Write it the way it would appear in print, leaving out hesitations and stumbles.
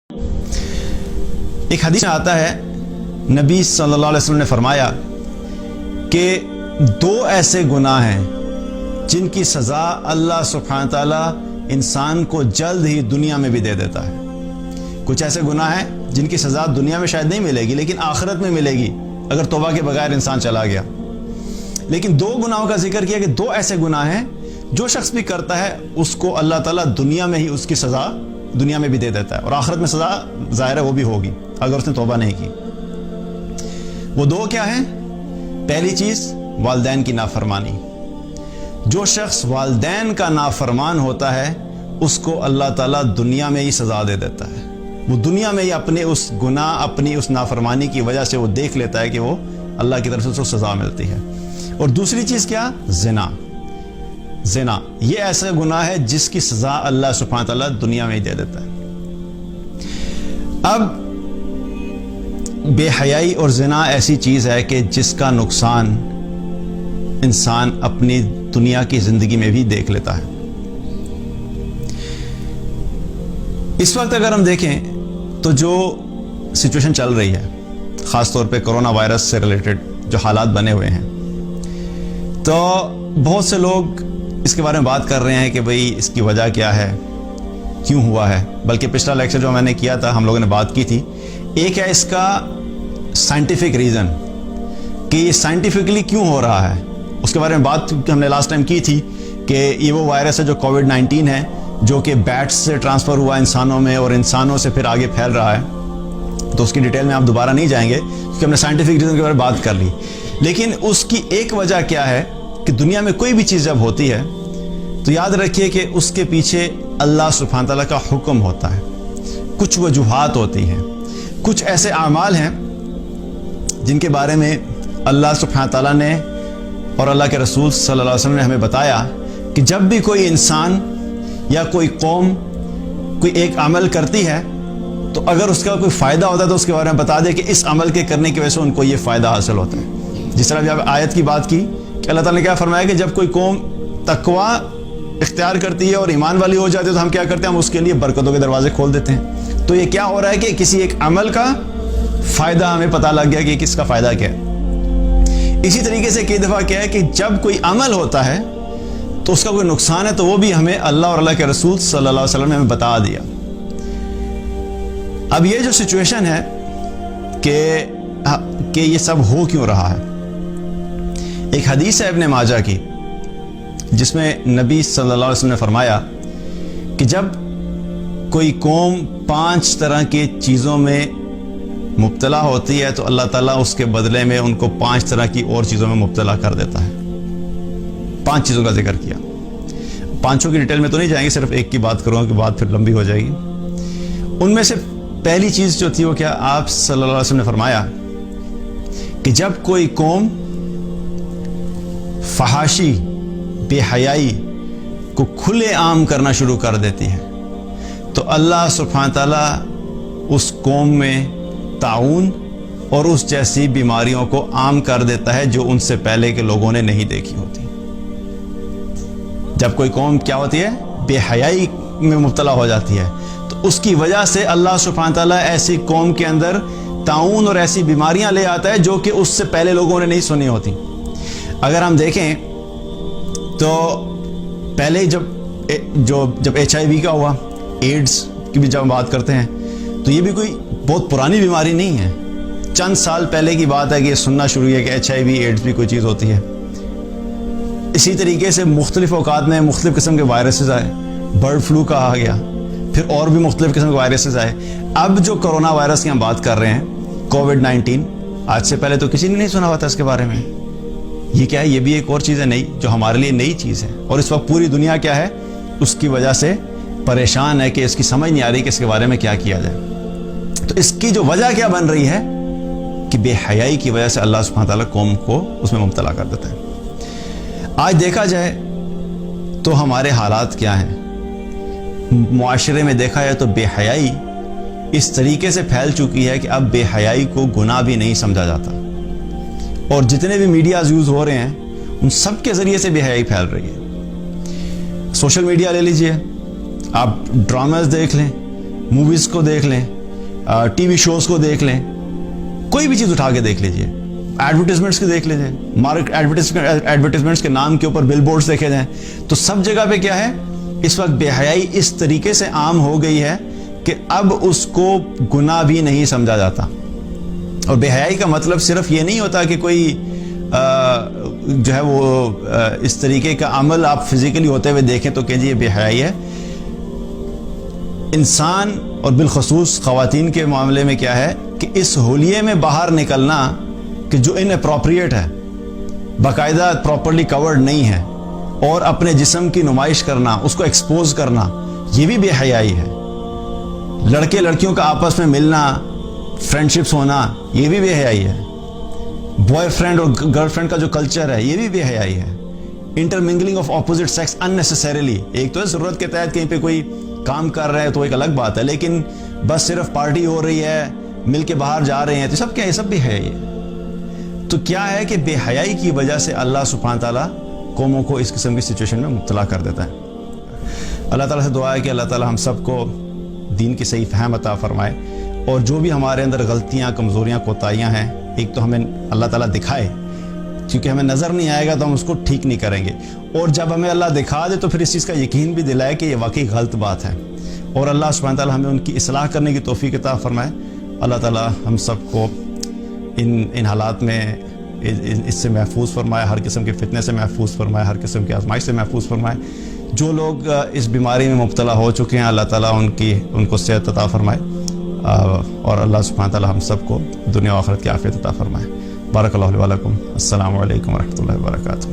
ایک حدیث میں آتا ہے نبی صلی اللہ علیہ وسلم نے فرمایا کہ دو ایسے گناہ ہیں جن کی سزا اللہ سبحانہ تعالیٰ انسان کو جلد ہی دنیا میں بھی دے دیتا ہے۔ کچھ ایسے گناہ ہیں جن کی سزا دنیا میں شاید نہیں ملے گی لیکن آخرت میں ملے گی اگر توبہ کے بغیر انسان چلا گیا۔ لیکن دو گناہوں کا ذکر کیا کہ دو ایسے گناہ ہیں جو شخص بھی کرتا ہے اس کو اللہ تعالیٰ دنیا میں ہی اس کی سزا دنیا میں بھی دے دیتا ہے، اور آخرت میں سزا ظاہر ہے وہ بھی ہوگی اگر اس نے توبہ نہیں کی۔ وہ دو کیا ہیں؟ پہلی چیز والدین کی نافرمانی۔ جو شخص والدین کا نافرمان ہوتا ہے اس کو اللہ تعالیٰ دنیا میں ہی سزا دے دیتا ہے۔ وہ دنیا میں ہی اپنے اس گناہ، اپنی اس نافرمانی کی وجہ سے وہ دیکھ لیتا ہے کہ وہ اللہ کی طرف سے اس کو سزا ملتی ہے۔ اور دوسری چیز کیا؟ زنا۔ زنا یہ ایسا گناہ ہے جس کی سزا اللہ سبحانہ تعالیٰ دنیا میں ہی دے دیتا ہے۔ اب بے حیائی اور زنا ایسی چیز ہے کہ جس کا نقصان انسان اپنی دنیا کی زندگی میں بھی دیکھ لیتا ہے۔ اس وقت اگر ہم دیکھیں تو جو سچویشن چل رہی ہے، خاص طور پہ کرونا وائرس سے ریلیٹڈ جو حالات بنے ہوئے ہیں، تو بہت سے لوگ اس کے بارے میں بات کر رہے ہیں کہ بھئی اس کی وجہ کیا ہے، کیوں ہوا ہے۔ بلکہ پچھلا لیکچر جو میں نے کیا تھا ہم لوگوں نے بات کی تھی، ایک ہے اس کا سائنٹیفک ریزن کہ یہ سائنٹیفکلی کیوں ہو رہا ہے، اس کے بارے میں بات ہم نے لاسٹ ٹائم کی تھی کہ یہ وہ وائرس ہے جو کووڈ-19 ہے جو کہ بیٹس سے ٹرانسفر ہوا انسانوں میں اور انسانوں سے پھر آگے پھیل رہا ہے۔ تو اس کی ڈیٹیل میں آپ دوبارہ نہیں جائیں گے کیونکہ ہم نے سائنٹیفک ریزن کے بارے میں بات کر لی۔ لیکن اس کی ایک وجہ کیا ہے کہ دنیا میں کوئی بھی چیز جب ہوتی ہے تو یاد رکھیے کہ اس کے پیچھے اللہ سبحانہ تعالیٰ کا حکم ہوتا ہے، کچھ وجوہات ہوتی ہیں، کچھ ایسے اعمال ہیں جن کے بارے میں اللہ سبحانہ تعالیٰ نے اور اللہ کے رسول صلی اللہ علیہ وسلم نے ہمیں بتایا کہ جب بھی کوئی انسان یا کوئی قوم کوئی ایک عمل کرتی ہے تو اگر اس کا کوئی فائدہ ہوتا ہے تو اس کے بارے میں بتا دے کہ اس عمل کے کرنے کی وجہ سے ان کو یہ فائدہ حاصل ہوتا ہے۔ جس طرح اب آیت کی بات کی کہ اللہ تعالیٰ نے کیا فرمایا کہ جب کوئی قوم تقویٰ اختیار کرتی ہے اور ایمان والی ہو جاتی ہے تو ہم کیا کرتے ہیں، ہم اس کے لیے برکتوں کے دروازے کھول دیتے ہیں۔ تو یہ کیا ہو رہا ہے کہ کسی ایک عمل کا فائدہ ہمیں پتہ لگ گیا کہ کس کا فائدہ کیا ہے۔ اسی طریقے سے کئی دفعہ کیا ہے کہ جب کوئی عمل ہوتا ہے تو اس کا کوئی نقصان ہے تو وہ بھی ہمیں اللہ اور اللہ کے رسول صلی اللہ علیہ وسلم نے ہمیں بتا دیا۔ اب یہ جو سچویشن ہے کہ یہ سب ہو کیوں رہا ہے، ایک حدیث ہے ابن ماجہ کی جس میں نبی صلی اللہ علیہ وسلم نے فرمایا کہ جب کوئی قوم 5 طرح کی چیزوں میں مبتلا ہوتی ہے تو اللہ تعالیٰ اس کے بدلے میں ان کو 5 طرح کی اور چیزوں میں مبتلا کر دیتا ہے۔ 5 چیزوں کا ذکر کیا، 5 کی ڈیٹیل میں تو نہیں جائیں گے، صرف ایک کی بات کروں گا کہ بات پھر لمبی ہو جائے گی۔ ان میں سے پہلی چیز جو تھی وہ کیا، آپ صلی اللہ علیہ وسلم نے فرمایا کہ جب کوئی قوم فحاشی، بے حیائی کو کھلے عام کرنا شروع کر دیتی ہے تو اللہ سبحانہ تعالیٰ اس قوم میں طاعون اور اس جیسی بیماریوں کو عام کر دیتا ہے جو ان سے پہلے کے لوگوں نے نہیں دیکھی ہوتی۔ جب کوئی قوم کیا ہوتی ہے، بے حیائی میں مبتلا ہو جاتی ہے تو اس کی وجہ سے اللہ سبحانہ تعالیٰ ایسی قوم کے اندر طاعون اور ایسی بیماریاں لے آتا ہے جو کہ اس سے پہلے لوگوں نے نہیں سنی ہوتی۔ اگر ہم دیکھیں تو پہلے جب HIV کا ہوا، ایڈز کی بھی جب ہم بات کرتے ہیں تو یہ بھی کوئی بہت پرانی بیماری نہیں ہے، چند سال پہلے کی بات ہے کہ یہ سننا شروع ہے کہ HIV ایڈز بھی کوئی چیز ہوتی ہے۔ اسی طریقے سے مختلف اوقات میں مختلف قسم کے وائرسز آئے، برڈ فلو کہا گیا، پھر اور بھی مختلف قسم کے وائرسز آئے۔ اب جو کرونا وائرس کی ہم بات کر رہے ہیں، کووڈ-19، آج سے پہلے تو کسی نے نہیں سنا ہوا تھا اس کے بارے میں۔ یہ کیا ہے؟ یہ بھی ایک اور چیز ہے نئی، جو ہمارے لیے نئی چیز ہے، اور اس وقت پوری دنیا کیا ہے، اس کی وجہ سے پریشان ہے کہ اس کی سمجھ نہیں آ رہی کہ اس کے بارے میں کیا کیا جائے۔ تو اس کی جو وجہ کیا بن رہی ہے کہ بے حیائی کی وجہ سے اللہ سبحانہ تعالیٰ قوم کو اس میں مبتلا کر دیتا ہے۔ آج دیکھا جائے تو ہمارے حالات کیا ہیں، معاشرے میں دیکھا جائے تو بے حیائی اس طریقے سے پھیل چکی ہے کہ اب بے حیائی کو گناہ بھی نہیں سمجھا جاتا، اور جتنے بھی میڈیاز یوز ہو رہے ہیں ان سب کے ذریعے سے بے حیائی پھیل رہی ہے۔ سوشل میڈیا لے لیجئے، آپ ڈراماز دیکھ لیں، موویز کو دیکھ لیں, ٹی وی شوز کو دیکھ لیں, کوئی بھی چیز اٹھا کے دیکھ لیجئے, ایڈورٹیزمنٹس کے دیکھ لیجئے, ایڈورٹیزمنٹس کے نام کے اوپر بل بورڈز دیکھے جائیں, تو سب جگہ پہ کیا ہے, اس وقت بے حیائی اس طریقے سے عام ہو گئی ہے کہ اب اس کو گناہ بھی نہیں سمجھا جاتا. اور بے حیائی کا مطلب صرف یہ نہیں ہوتا کہ کوئی جو ہے وہ اس طریقے کا عمل آپ فزیکلی ہوتے ہوئے دیکھیں تو کہ جی یہ بے حیائی ہے. انسان اور بالخصوص خواتین کے معاملے میں کیا ہے کہ اس ہولیے میں باہر نکلنا کہ جو ان اپروپریٹ ہے, باقاعدہ پراپرلی کورڈ نہیں ہے, اور اپنے جسم کی نمائش کرنا, اس کو ایکسپوز کرنا, یہ بھی بے حیائی ہے. لڑکے لڑکیوں کا آپس میں ملنا, فرینڈشپس ہونا, یہ بھی بے حیائی ہے. بوائے فرینڈ اور گرل فرینڈ کا جو کلچر ہے یہ بھی بے حیائی ہے. انٹرمنگلنگ آف اپوزٹ سیکس اننیسیسریلی, ایک تو ہے ضرورت کے تحت کہیں پہ کوئی کام کر رہے ہیں تو ایک الگ بات ہے, لیکن بس صرف پارٹی ہو رہی ہے, مل کے باہر جا رہے ہیں, تو سب کیا ہے, سب بھی ہے. یہ تو کیا ہے کہ بے حیائی کی وجہ سے اللہ سبحانہ تعالیٰ قوموں کو اس قسم کی سچویشن میں مبتلا کر دیتا ہے. اللہ تعالیٰ سے دعا ہے کہ اللہ تعالیٰ ہم سب کو دین کی صحیح فہم عطا فرمائے, اور جو بھی ہمارے اندر غلطیاں, کمزوریاں, کوتاہیاں ہیں, ایک تو ہمیں اللہ تعالیٰ دکھائے, کیونکہ ہمیں نظر نہیں آئے گا تو ہم اس کو ٹھیک نہیں کریں گے, اور جب ہمیں اللہ دکھا دے تو پھر اس چیز کا یقین بھی دلائے کہ یہ واقعی غلط بات ہے, اور اللہ سبحانہ تعالیٰ ہمیں ان کی اصلاح کرنے کی توفیق عطا فرمائے. اللہ تعالیٰ ہم سب کو ان حالات میں اس سے محفوظ فرمائے, ہر قسم کے فتنے سے محفوظ فرمائے, ہر قسم کی آزمائش سے محفوظ فرمائے. جو لوگ اس بیماری میں مبتلا ہو چکے ہیں اللہ تعالیٰ ان کو صحت عطا فرمائے, اور اللہ سبحانہ تعالیٰ ہم سب کو دنیا و آخرت کی عافیت عطا فرمائے. بارک اللہ علیہ ولکم. السلام علیکم ورحمۃ اللہ وبرکاتہ.